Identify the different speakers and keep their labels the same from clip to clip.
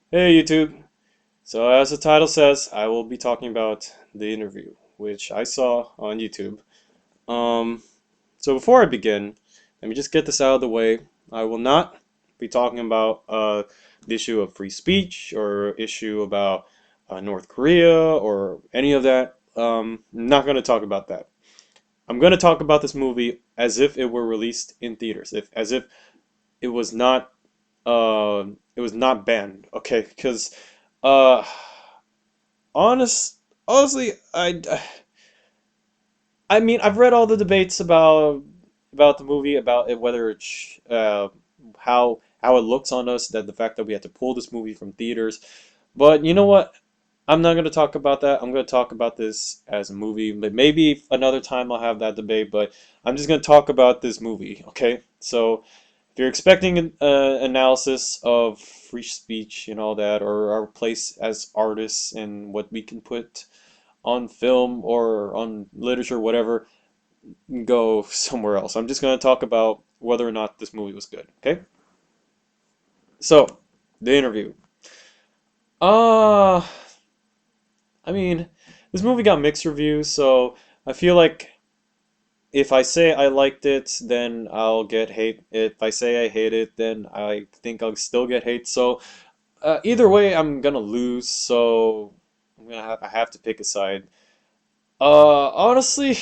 Speaker 1: Hey YouTube. So as the title says, I will be talking about the interview, which I saw on YouTube. Um, so before I begin, let me just get this out of the way. I will not be talking about the issue of free speech or issue about North Korea or any of that. I'm not going to talk about that. I'm going to talk about this movie as if it were released in theaters, if as if it was not it was not banned. Okay, because uh honest honestly I mean I've read all the debates about the movie, about it, whether it's how it looks on us, that the fact that we had to pull this movie from theaters. But you know what? I'm not going to talk about that. I'm going to talk about this as a movie. But maybe another time I'll have that debate, but I'm just going to talk about this movie, okay? So if you're expecting an analysis of free speech and all that, or our place as artists and what we can put on film or on literature, whatever, go somewhere else. I'm just going to talk about whether or not this movie was good, okay? So, the interview. Uh, I mean, this movie got mixed reviews, so I feel like if I say I liked it, then I'll get hate. If I say I hate it, then I think I'll still get hate. So either way, I'm gonna lose, so I have to pick a side. Honestly,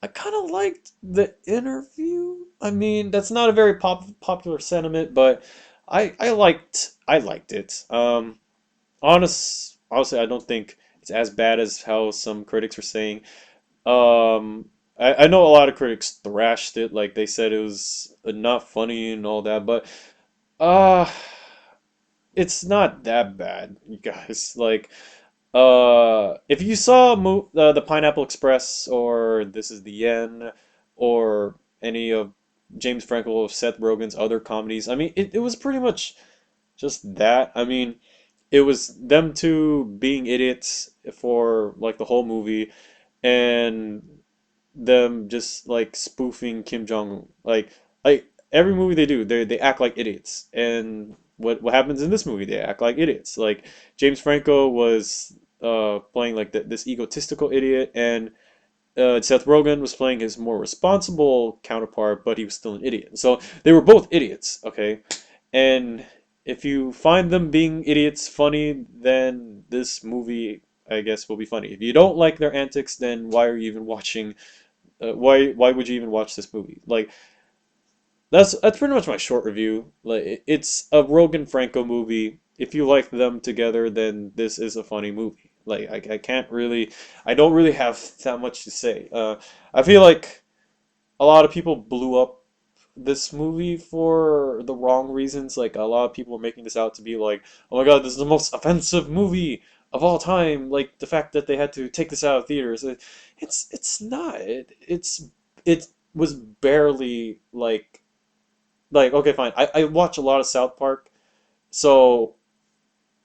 Speaker 1: I kind of liked the interview. I mean, that's not a very popular sentiment, but I liked it. Honestly, I don't think it's as bad as how some critics are saying. I know a lot of critics thrashed it, like they said it was not funny and all that, but uh, it's not that bad, you guys. Like, if you saw the Pineapple Express or This Is the End or any of James Franco or Seth Rogen's other comedies, I mean, it was pretty much just that. I mean, it was them two being idiots for like the whole movie and them just like spoofing Kim Jong-un. Like every movie they do, they act like idiots. And what happens in this movie? They act like idiots. Like James Franco was playing like this egotistical idiot, and Seth Rogen was playing his more responsible counterpart, but he was still an idiot. So they were both idiots, okay? And if you find them being idiots funny, then this movie, I guess, will be funny. If you don't like their antics, then why are you even watching why would you even watch this movie? Like that's pretty much my short review. Like it's a Rogan Franco movie. If you like them together, then this is a funny movie. Like I can't really, I don't really have that much to say. I feel like a lot of people blew up this movie for the wrong reasons. Like a lot of people are making this out to be like, oh my God, this is the most offensive movie of all time. Like the fact that they had to take this out of theaters. It's not. It was barely like okay, fine. I watch a lot of South Park, so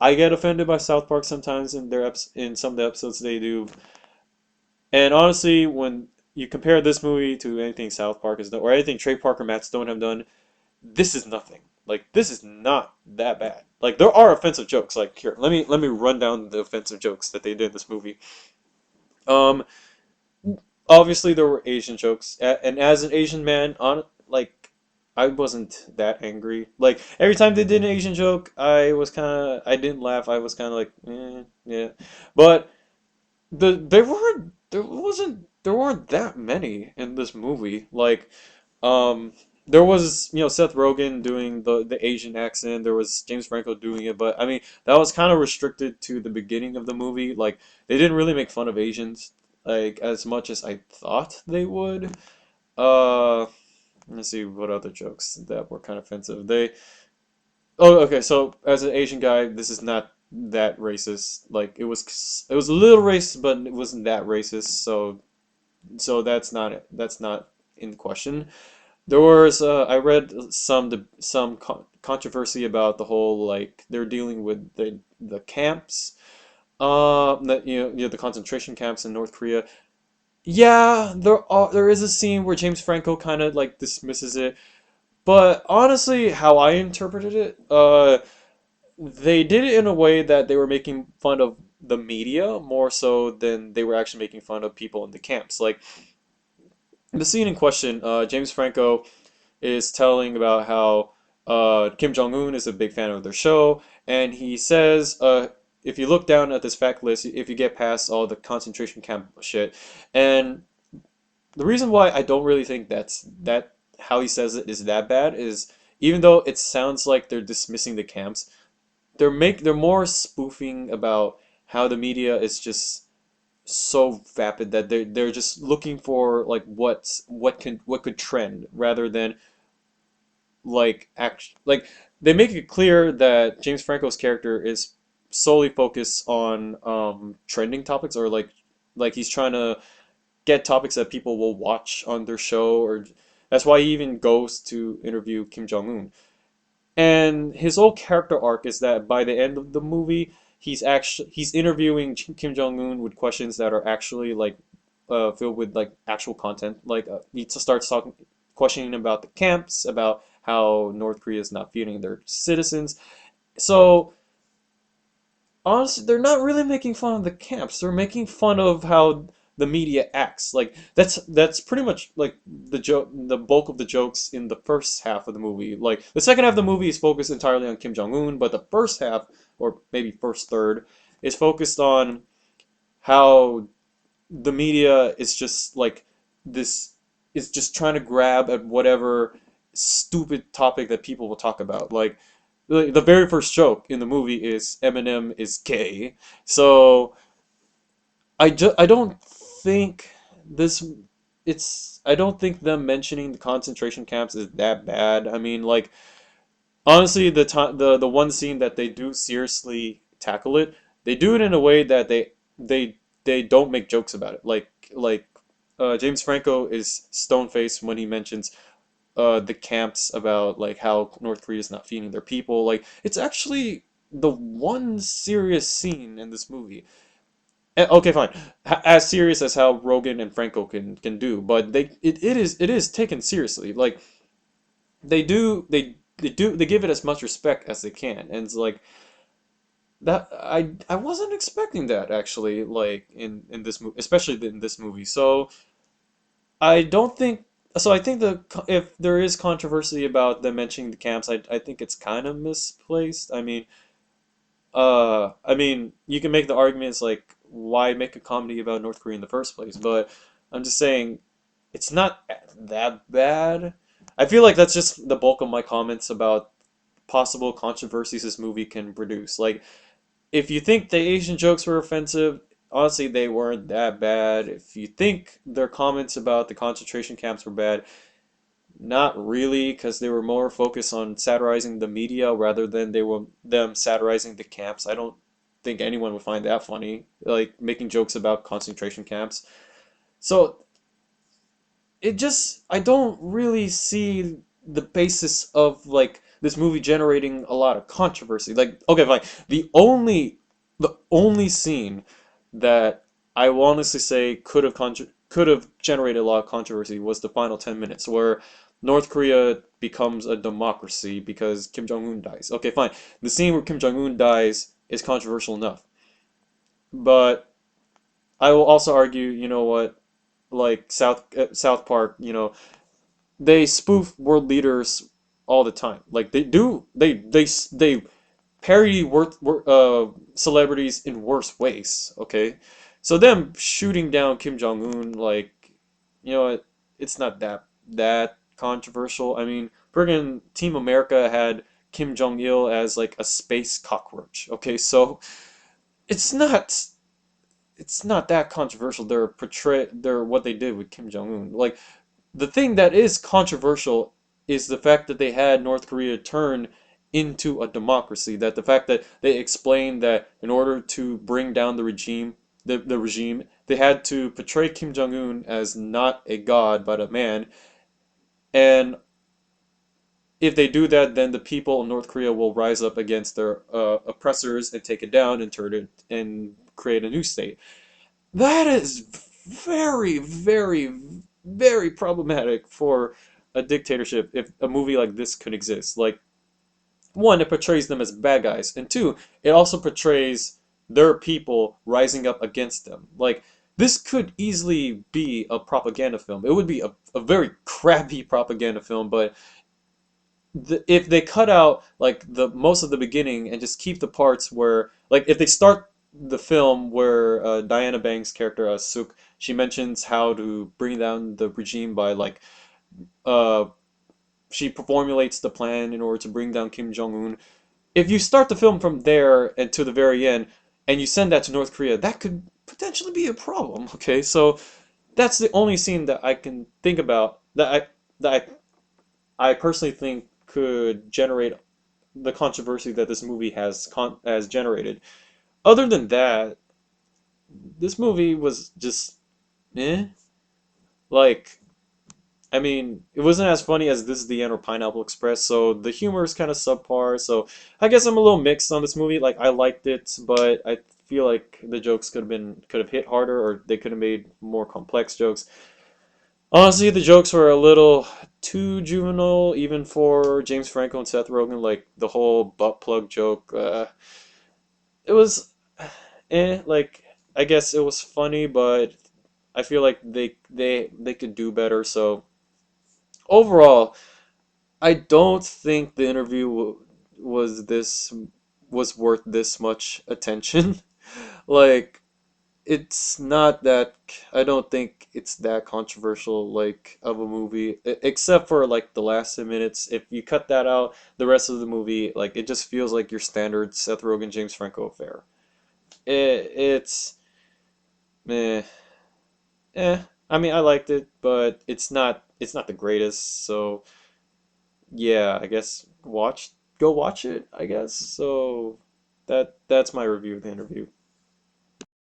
Speaker 1: I get offended by South Park sometimes in in some of the episodes they do. And honestly, when you compare this movie to anything South Park has done or anything Trey Parker, Matt Stone have done, this is nothing. Like this is not that bad. Like there are offensive jokes. Like here, let me run down the offensive jokes that they did in this movie. Um, Obviously there were Asian jokes, and as an Asian man, on like I wasn't that angry. Like every time they did an Asian joke, I didn't laugh. I was kind of like, yeah. But there weren't that many in this movie. Like, um, there was, Seth Rogen doing the Asian accent. There was James Franco doing it, but I mean, that was kind of restricted to the beginning of the movie. Like, they didn't really make fun of Asians like as much as I thought they would. Uh, let's see what other jokes that were kind of offensive. Oh, okay. So as an Asian guy, this is not that racist. Like it was a little racist, but it wasn't that racist. So that's not in question. There was I read some controversy about the whole like they're dealing with the camps, that the concentration camps in North Korea. Yeah, there is a scene where James Franco kind of like dismisses it, but honestly, how I interpreted it, they did it in a way that they were making fun of the media more so than they were actually making fun of people in the camps. Like the scene in question, James Franco is telling about how Kim Jong-un is a big fan of their show, and he says, if you look down at this fact list, if you get past all the concentration camp shit, and the reason why I don't really think that how he says it is that bad is even though it sounds like they're dismissing the camps, they're more spoofing about how the media is just so vapid that they're just looking for like what could trend rather than like they make it clear that James Franco's character is solely focused on trending topics or like he's trying to get topics that people will watch on their show or that's why he even goes to interview Kim Jong-un. And his whole character arc is that by the end of the movie, he's interviewing Kim Jong Un with questions that are actually like filled with like actual content. Like he starts talking, questioning about the camps, about how North Korea is not feeding their citizens. So honestly, they're not really making fun of the camps. They're making fun of how the media acts. Like that's pretty much like the bulk of the jokes in the first half of the movie. Like the second half of the movie is focused entirely on Kim Jong Un, but the first half, or maybe first third, is focused on how the media is just like this is just trying to grab at whatever stupid topic that people will talk about. Like the very first joke in the movie is Eminem is gay. So I don't think this I don't think them mentioning the concentration camps is that bad. I mean, like honestly, the one scene that they do seriously tackle it, they do it in a way that they don't make jokes about it. Like James Franco is stone faced when he mentions the camps about like how North Korea is not feeding their people. Like it's actually the one serious scene in this movie. Okay, fine. As serious as how Rogen and Franco can do, but it is taken seriously. Like they give it as much respect as they can, and it's like that I wasn't expecting that actually like in this movie, especially in this movie. So I don't think so. I think if there is controversy about them mentioning the camps, I think it's kind of misplaced. I mean, you can make the arguments like why make a comedy about North Korea in the first place, but I'm just saying it's not that bad. I feel like that's just the bulk of my comments about possible controversies this movie can produce. Like, if you think the Asian jokes were offensive, honestly, they weren't that bad. If you think their comments about the concentration camps were bad, not really, because they were more focused on satirizing the media rather than they were them satirizing the camps. I don't think anyone would find that funny, like making jokes about concentration camps. So it just I don't really see the basis of like this movie generating a lot of controversy. Like, okay, fine. The only scene that I will honestly say could have generated a lot of controversy was the final 10 minutes where North Korea becomes a democracy because Kim Jong-un dies. Okay, fine. The scene where Kim Jong-un dies is controversial enough. But I will also argue, you know what, like South Park, they spoof world leaders all the time. Like they parody celebrities in worse ways. Okay, so them shooting down Kim Jong Un, like you know, it's not that controversial. I mean, friggin' Team America had Kim Jong Il as like a space cockroach. Okay, so it's not it's not that controversial. They're what they did with Kim Jong Un. Like the thing that is controversial is the fact that they had North Korea turn into a democracy. That the fact that they explained that in order to bring down the regime, they had to portray Kim Jong Un as not a god but a man. And if they do that, then the people of North Korea will rise up against their oppressors and take it down and turn it and create a new state. That is very, very, very problematic for a dictatorship if a movie like this could exist. Like, one, it portrays them as bad guys, and two, it also portrays their people rising up against them. Like, this could easily be a propaganda film. It would be a very crappy propaganda film, but if they cut out like the most of the beginning and just keep the parts where, like, if they start the film where Diana Banks' character Suk, she mentions how to bring down the regime by like uh she formulates the plan in order to bring down Kim Jong-un. If you start the film from there and to the very end, and you send that to North Korea, that could potentially be a problem. Okay, so that's the only scene that I can think about that I personally think could generate the controversy that this movie has generated. Other than that, this movie was just eh. Like, I mean, it wasn't as funny as This Is the End or Pineapple Express, so the humor is kind of subpar. So I guess I'm a little mixed on this movie. Like, I liked it, but I feel like the jokes could have hit harder, or they could have made more complex jokes. Honestly, the jokes were a little too juvenile, even for James Franco and Seth Rogen. Like the whole butt plug joke. It was, like, I guess it was funny, but I feel like they could do better. So overall, I don't think the interview was this was worth this much attention. Like, it's not that, I don't think it's that controversial like of a movie, except for like the last 10 minutes. If you cut that out, the rest of the movie, like, it just feels like your standard Seth Rogen James Franco affair. It's meh. I mean, I liked it, but it's not the greatest. So yeah, I guess go watch it, I guess. So that's my review of the interview.